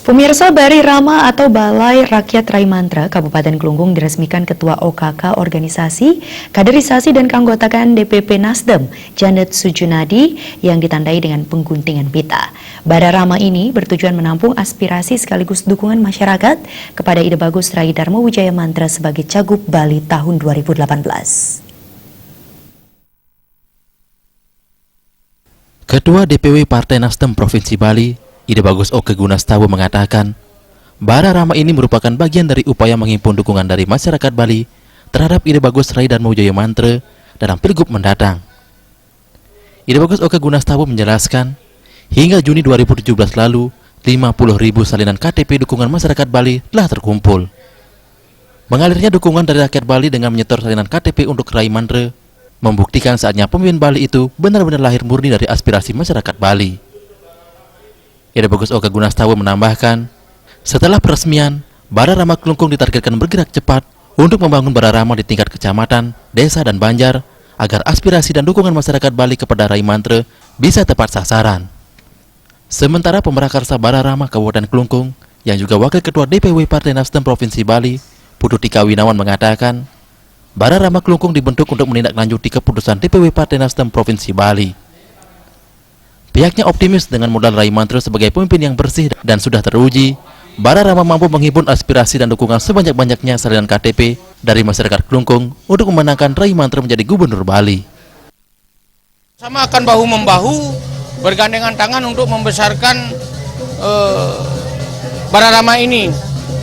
Pemirsa, Bari Rama atau Balai Rakyat Rai Mantra Kabupaten Kelungkung diresmikan Ketua OKK Organisasi, Kaderisasi dan Keanggotaan DPP Nasdem, Janet Sujunadi, yang ditandai dengan pengguntingan pita. Bara Rama ini bertujuan menampung aspirasi sekaligus dukungan masyarakat kepada Ide Bagus Rai Darmo Wijaya Mantra sebagai Cagup Bali tahun 2018. Ketua DPW Partai Nasdem Provinsi Bali, Ide Bagus Oke Gunastawo mengatakan, Bara Rama ini merupakan bagian dari upaya menghimpun dukungan dari masyarakat Bali terhadap Ide Bagus Rai Darmo Wijaya Mantra dalam Pilgub mendatang. Ide Bagus Oke Gunastawo menjelaskan, hingga Juni 2017 lalu, 50.000 salinan KTP dukungan masyarakat Bali telah terkumpul. Mengalirnya dukungan dari rakyat Bali dengan menyetor salinan KTP untuk Rai Mantra membuktikan saatnya pemimpin Bali itu benar-benar lahir murni dari aspirasi masyarakat Bali. Ide Bagus Oke Gunastawo menambahkan, setelah peresmian, Bara Rama Kelungkung ditargetkan bergerak cepat untuk membangun Bara Rama di tingkat kecamatan, desa, dan banjar agar aspirasi dan dukungan masyarakat Bali kepada Rai Mantra bisa tepat sasaran. Sementara Pemrakarsa Bara Rama Kabupaten Kelungkung yang juga Wakil Ketua DPW Partai Nasdem Provinsi Bali, Putu Tika Winawan mengatakan, Bara Rama Kelungkung dibentuk untuk menindaklanjuti keputusan DPW Partai Nasdem Provinsi Bali. Pihaknya optimis dengan modal Rai Mantra sebagai pemimpin yang bersih dan sudah teruji, Bara Rama mampu menghimpun aspirasi dan dukungan sebanyak-banyaknya salinan KTP dari masyarakat Kelungkung untuk memenangkan Rai Mantra menjadi Gubernur Bali. Sama akan bahu-membahu, bergandengan tangan untuk membesarkan Bara Rama ini.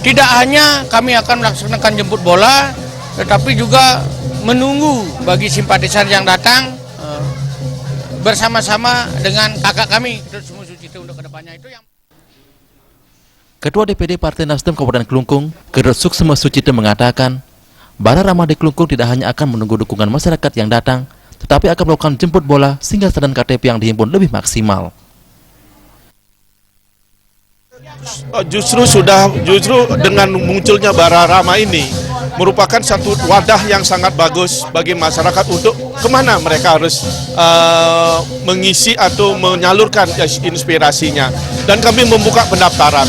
Tidak hanya kami akan melaksanakan jemput bola, tetapi juga menunggu bagi simpatisan yang datang bersama-sama dengan kakak kami Kedut Sucite untuk kedepannya itu yang. Ketua DPD Partai Nasdem Kabupaten Kelungkung, Kedut Suksema Sucite mengatakan, Bara Rama di Kelungkung tidak hanya akan menunggu dukungan masyarakat yang datang, tetapi akan melakukan jemput bola sehingga salinan KTP yang dihimpun lebih maksimal. Justru dengan munculnya Bara Rama ini merupakan satu wadah yang sangat bagus bagi masyarakat untuk kemana mereka harus mengisi atau menyalurkan inspirasinya. Dan kami membuka pendaftaran,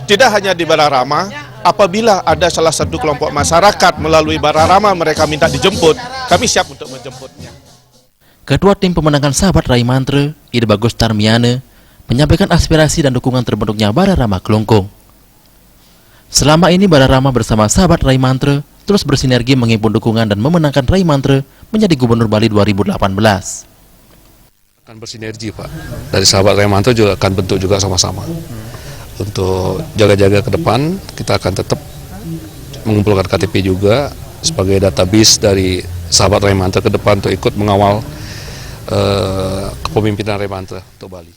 tidak hanya di Bara Rama, apabila ada salah satu kelompok masyarakat melalui Bara Rama mereka minta dijemput, kami siap untuk menjemputnya. Ketua Tim Pemenangan Sahabat Rai Mantra, Ide Bagus Tarmiane, menyampaikan aspirasi dan dukungan terbentuknya Bara Rama Kelungkung. Selama ini Bara Rama bersama sahabat Rai Mantra terus bersinergi menghimpun dukungan dan memenangkan Rai Mantra menjadi Gubernur Bali 2018. Akan bersinergi Pak, dari sahabat Rai Mantra juga akan bentuk juga sama-sama. Untuk jaga-jaga ke depan, kita akan tetap mengumpulkan KTP juga sebagai database dari sahabat Rai Mantra ke depan untuk ikut mengawal kepemimpinan Rai Mantra untuk Bali.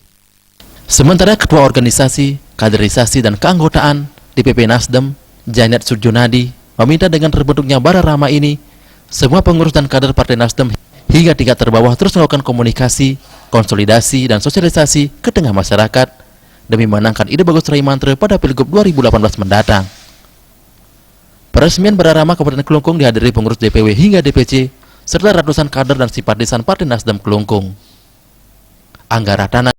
Sementara Ketua Organisasi, Kaderisasi dan Keanggotaan DPP Nasdem, Janet Sujunadi, meminta dengan terbentuknya Bara Rama ini, semua pengurus dan kader Partai Nasdem hingga tingkat terbawah terus melakukan komunikasi, konsolidasi, dan sosialisasi ke tengah masyarakat demi memenangkan Ide Bagus Rai Mantra pada Pilgub 2018 mendatang. Peresmian Bara Rama Kabupaten Kelungkung dihadiri pengurus DPW hingga DPC, serta ratusan kader dan simpatisan Partai Nasdem Kelungkung. Angga Ratana